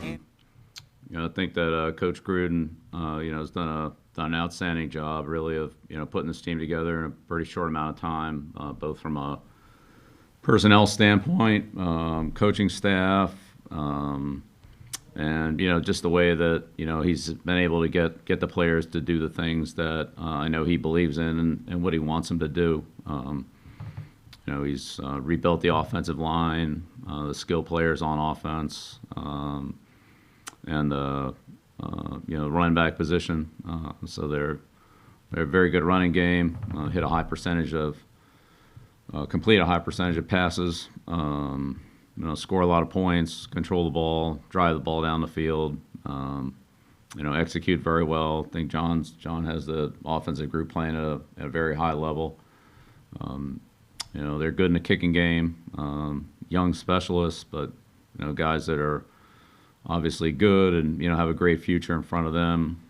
I think that Coach Gruden, has done an outstanding job, really, of putting this team together in a pretty short amount of time, both from a personnel standpoint, coaching staff, and just the way that he's been able to get the players to do the things that I know he believes in and what he wants them to do. He's rebuilt the offensive line, the skill players on offense, and the running back position. So they're a very good running game. Hit a high percentage of complete a high percentage of passes. Score a lot of points, control the ball, drive the ball down the field. Execute very well. I think John has the offensive group playing at a very high level. They're good in the kicking game. Young specialists, but guys that are obviously good and have a great future in front of them.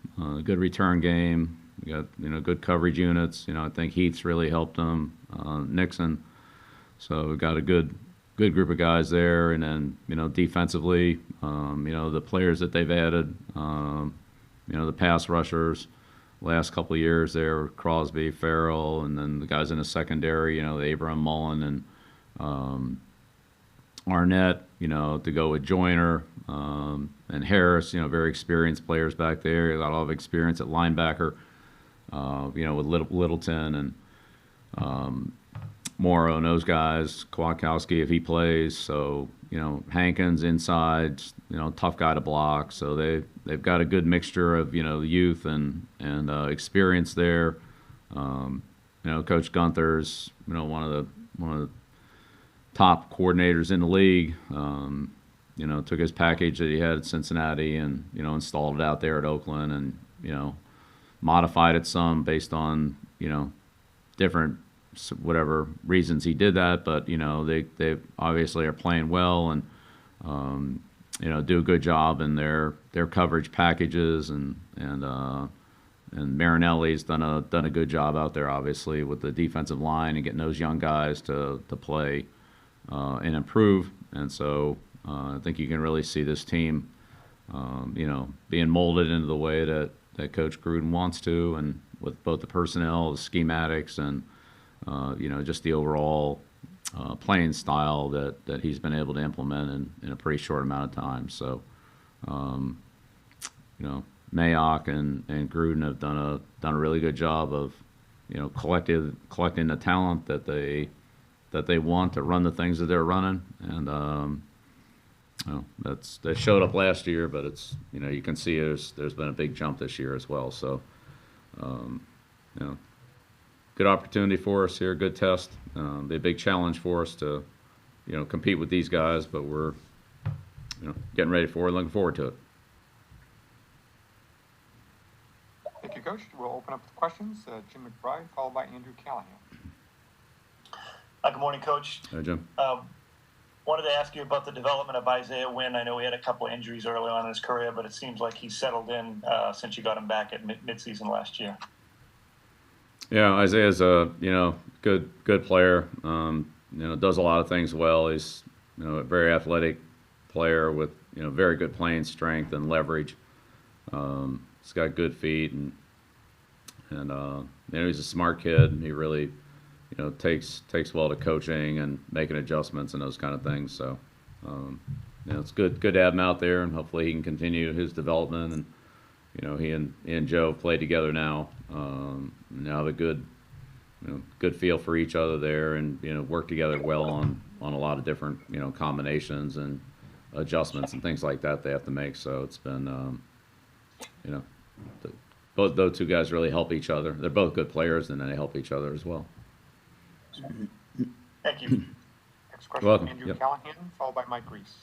Good return game. We got good coverage units. I think Heath's really helped them. Nixon. So we've got a good group of guys there. And then defensively, the players that they've added. The pass rushers. Last couple of years there, Crosby, Farrell, and then the guys in the secondary. The Abraham, Mullen, and Arnett, to go with Joyner, and Harris, very experienced players back there. Got a lot of experience at linebacker, with Littleton and Morrow and those guys. Kwiatkowski, if he plays. So, Hankins inside, tough guy to block. So they've got a good mixture of, youth and experience there. Coach Gunther's, one of the top coordinators in the league. Took his package that he had at Cincinnati and installed it out there at Oakland, and modified it some based on different whatever reasons he did that. But they obviously are playing well and do a good job in their coverage packages, and Marinelli's done a good job out there, obviously, with the defensive line and getting those young guys to play and improve. And so I think you can really see this team, being molded into the way that Coach Gruden wants to, and with both the personnel, the schematics, and just the overall playing style that he's been able to implement in a pretty short amount of time. So, Mayock and Gruden have done a really good job of, collecting the talent that they want to run the things that they're running, and that showed up last year, but it's you can see there's been a big jump this year as well. So, good opportunity for us here, good test. Be a big challenge for us to compete with these guys, but we're getting ready for it, looking forward to it. Thank you, Coach. We'll open up the questions. Jim McBride, followed by Andrew Callahan. Good morning, Coach. Hi, Jim. Wanted to ask you about the development of Isaiah Wynn. I know he had a couple of injuries early on in his career, but it seems like he's settled in since you got him back at midseason last year. Yeah, Isaiah's a good player. Does a lot of things well. He's a very athletic player with very good playing strength and leverage. He's got good feet, and he's a smart kid. He really takes well to coaching and making adjustments and those kind of things. So it's good to have him out there, and hopefully he can continue his development. And he and Joe have played together now. Now have a good feel for each other there, and work together well on a lot of different combinations and adjustments and things like that they have to make. So it's been both those two guys really help each other. They're both good players, and then they help each other as well. Thank you. Next question, Welcome. Andrew Yep. Callahan, followed by Mike Reese.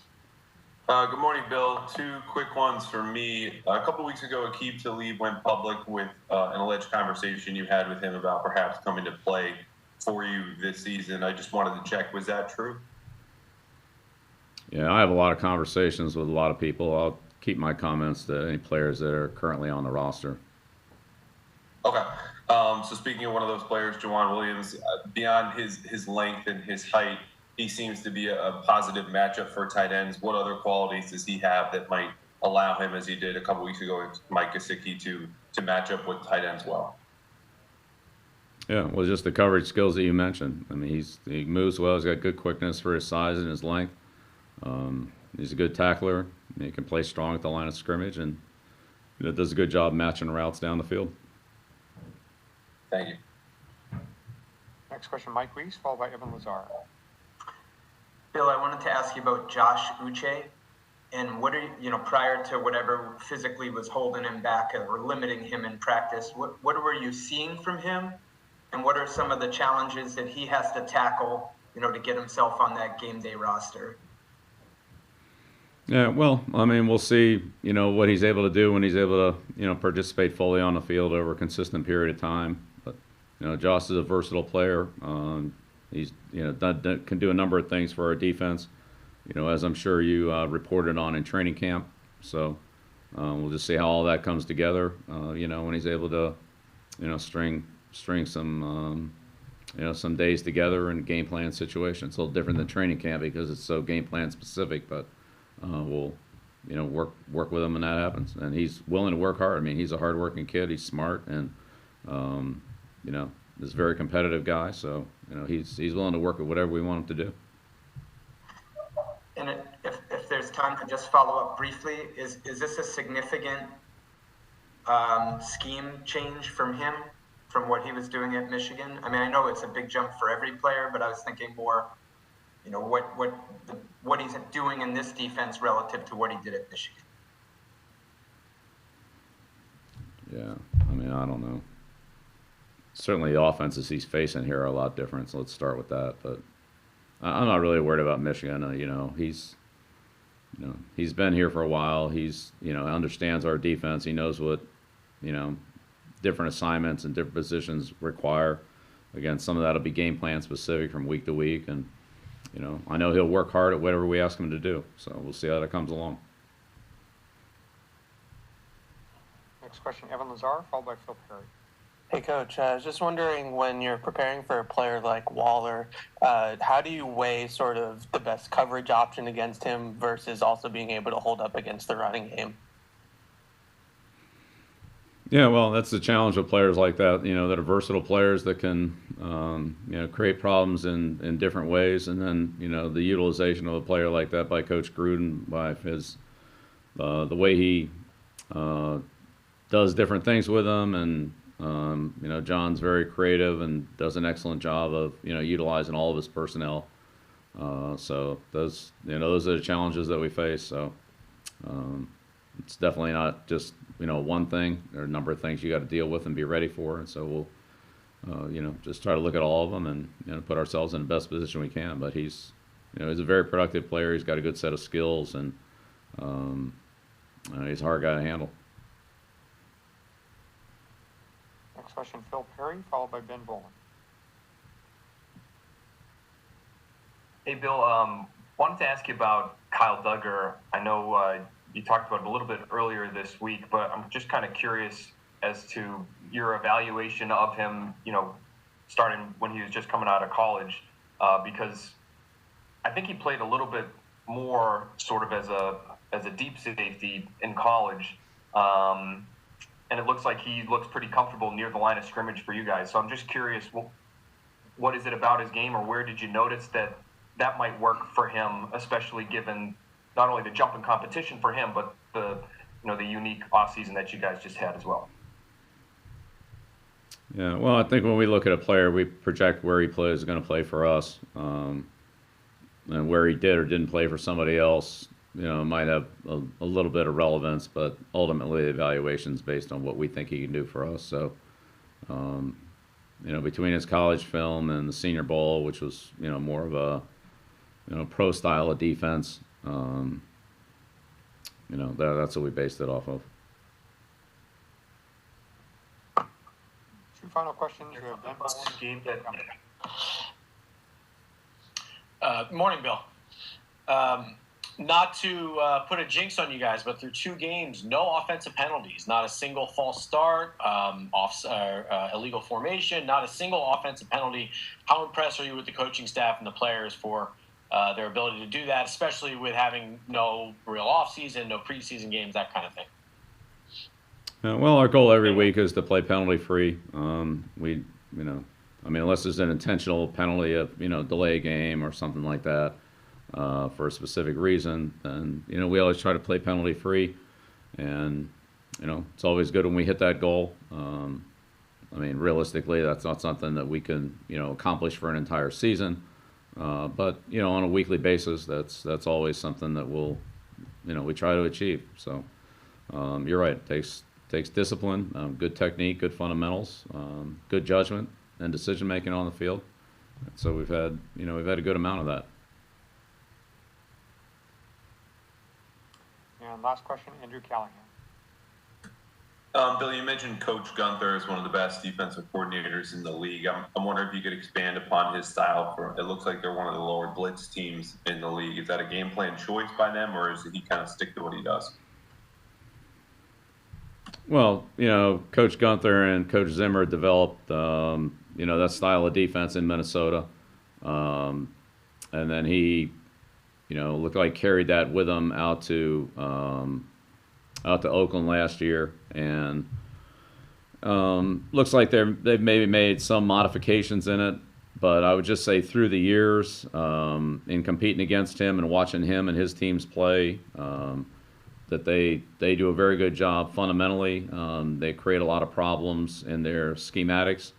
Good morning, Bill. Two quick ones for me. A couple weeks ago, Aqib Talib went public with an alleged conversation you had with him about perhaps coming to play for you this season. I just wanted to check, was that true? Yeah, I have a lot of conversations with a lot of people. I'll keep my comments to any players that are currently on the roster. Okay. So speaking of one of those players, Jawan Williams, beyond his length and his height, he seems to be a positive matchup for tight ends. What other qualities does he have that might allow him, as he did a couple weeks ago with Mike Gesicki, to match up with tight ends well? Yeah, well, just the coverage skills that you mentioned. I mean, he moves well. He's got good quickness for his size and his length. He's a good tackler. He can play strong at the line of scrimmage, and does a good job matching routes down the field. Thank you. Next question, Mike Reese, followed by Evan Lazar. Bill, I wanted to ask you about Josh Uche, and what are you, prior to whatever physically was holding him back or limiting him in practice, what were you seeing from him, and what are some of the challenges that he has to tackle, to get himself on that game day roster? Yeah, well, I mean, we'll see, what he's able to do when he's able to, participate fully on the field over a consistent period of time. But, Josh is a versatile player. He's, can do a number of things for our defense, as I'm sure you reported on in training camp. So we'll just see how all that comes together, when he's able to, string some, some days together in game plan situations. It's a little different than training camp because it's so game plan specific, but we'll, work with him when that happens. And he's willing to work hard. I mean, he's a hardworking kid. He's smart, and is a very competitive guy. So he's willing to work with whatever we want him to do. And if there's time to just follow up briefly, is this a significant scheme change from him, from what he was doing at Michigan? I mean, I know it's a big jump for every player, but I was thinking more, what he's doing in this defense relative to what he did at Michigan. Yeah, I mean, I don't know. Certainly the offenses he's facing here are a lot different, so let's start with that. But I'm not really worried about Michigan. He's been here for a while. He's, understands our defense. He knows what, different assignments and different positions require. Again, some of that will be game plan specific from week to week, and I know he'll work hard at whatever we ask him to do. So we'll see how that comes along. Next question, Evan Lazar, followed by Phil Perry. Hey, Coach, I was just wondering, when you're preparing for a player like Waller, how do you weigh sort of the best coverage option against him versus also being able to hold up against the running game? Yeah, well, that's the challenge with players like that, that are versatile players that can, create problems in different ways. And then, the utilization of a player like that by Coach Gruden, by his, the way he does different things with them. And, John's very creative and does an excellent job of, utilizing all of his personnel. So those are the challenges that we face. So it's definitely not just, one thing. There are a number of things you got to deal with and be ready for. And so we'll, just try to look at all of them and, put ourselves in the best position we can. But he's a very productive player. He's got a good set of skills, and he's a hard guy to handle. Next question, Phil Perry, followed by Ben Boland. Hey, Bill, wanted to ask you about Kyle Dugger. I know you talked about it a little bit earlier this week, but I'm just kind of curious as to your evaluation of him, starting when he was just coming out of college, because I think he played a little bit more sort of as a deep safety in college, and it looks like he looks pretty comfortable near the line of scrimmage for you guys. So I'm just curious, what is it about his game, or where did you notice that might work for him, especially given not only the jump in competition for him, but the unique offseason that you guys just had as well? Yeah, well, I think when we look at a player, we project where he plays is going to play for us, and where he did or didn't play for somebody else, might have a little bit of relevance, but ultimately the evaluation is based on what we think he can do for us. So, between his college film and the Senior Bowl, which was, more of a, pro style of defense, that's what we based it off of. Two final questions. We have Ben Boland. Morning, Bill. Not to put a jinx on you guys, but through 2 games, no offensive penalties, not a single false start, illegal formation, not a single offensive penalty. How impressed are you with the coaching staff and the players for their ability to do that, especially with having no real offseason, no preseason games, that kind of thing? Well, our goal every week is to play penalty free. Unless there's an intentional penalty of, delay a game or something like that for a specific reason, then, we always try to play penalty free. And, it's always good when we hit that goal. Realistically, that's not something that we can, accomplish for an entire season. But, on a weekly basis, that's always something that we try to achieve. So you're right. It takes discipline, good technique, good fundamentals, good judgment, and decision making on the field. So we've had a good amount of that. And last question, Andrew Callahan. Bill, you mentioned Coach Gunther is one of the best defensive coordinators in the league. I'm wondering if you could expand upon his style. It looks like they're one of the lower blitz teams in the league. Is that a game plan choice by them, or is he kind of stick to what he does? Well, Coach Gunther and Coach Zimmer developed, that style of defense in Minnesota. And then he, looked like carried that with him out to Oakland last year. And looks like they've maybe made some modifications in it. But I would just say through the years, in competing against him and watching him and his teams play, that they do a very good job fundamentally. They create a lot of problems in their schematics,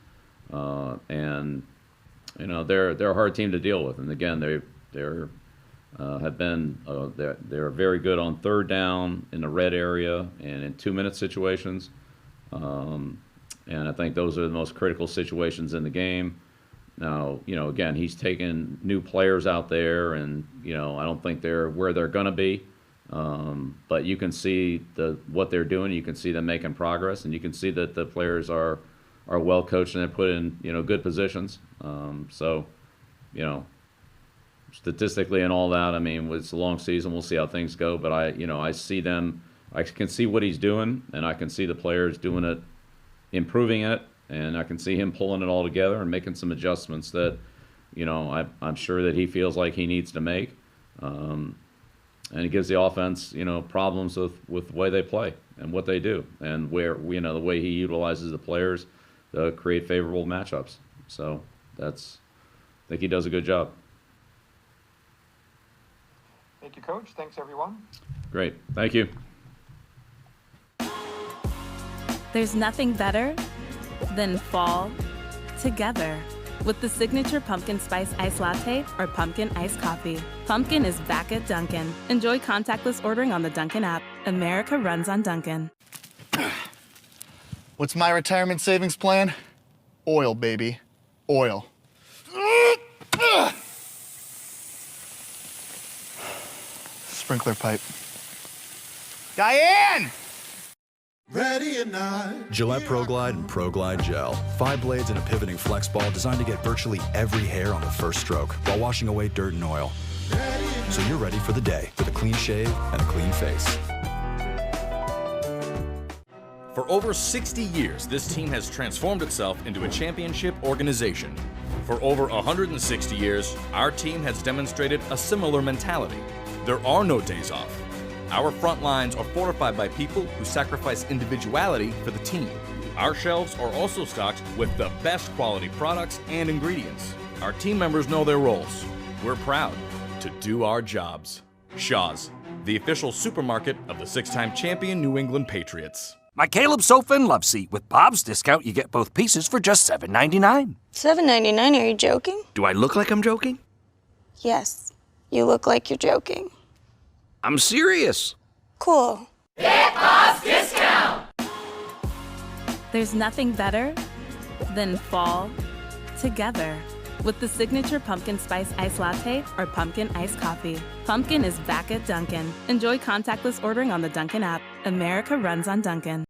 and they're a hard team to deal with. And again, they're very good on third down in the red area and in 2-minute situations. And I think those are the most critical situations in the game. Now, again, he's taken new players out there, and I don't think they're where they're going to be. But you can see what they're doing. You can see them making progress, and you can see that the players are well coached and they're put in good positions. So, statistically and all that, it's a long season. We'll see how things go. But I see them. I can see what he's doing, and I can see the players doing it, improving it, and I can see him pulling it all together and making some adjustments that, I'm sure that he feels like he needs to make. And it gives the offense, problems with the way they play and what they do, and where the way he utilizes the players to create favorable matchups. So I think he does a good job. Thank you, Coach. Thanks, everyone. Great. Thank you. There's nothing better than fall together with the signature pumpkin spice iced latte or pumpkin iced coffee. Pumpkin is back at Dunkin'. Enjoy contactless ordering on the Dunkin' app. America runs on Dunkin'. What's my retirement savings plan? Oil, baby. Oil. Sprinkler pipe. Diane! Ready or not. Gillette Pro Glide and Pro Glide Gel. 5 blades and a pivoting flex ball designed to get virtually every hair on the first stroke while washing away dirt and oil. So you're ready for the day with a clean shave and a clean face. For over 60 years, this team has transformed itself into a championship organization. For over 160 years, our team has demonstrated a similar mentality. There are no days off. Our front lines are fortified by people who sacrifice individuality for the team. Our shelves are also stocked with the best quality products and ingredients. Our team members know their roles. We're proud to do our jobs. Shaw's, the official supermarket of the 6-time champion New England Patriots. My Caleb Sofa and Love Seat. With Bob's discount, you get both pieces for just $7.99. $7.99? Are you joking? Do I look like I'm joking? Yes, you look like you're joking. I'm serious. Cool. Get Bob's discount! There's nothing better than fall together with the signature pumpkin spice iced latte or pumpkin iced coffee. Pumpkin is back at Dunkin'. Enjoy contactless ordering on the Dunkin' app. America runs on Dunkin'.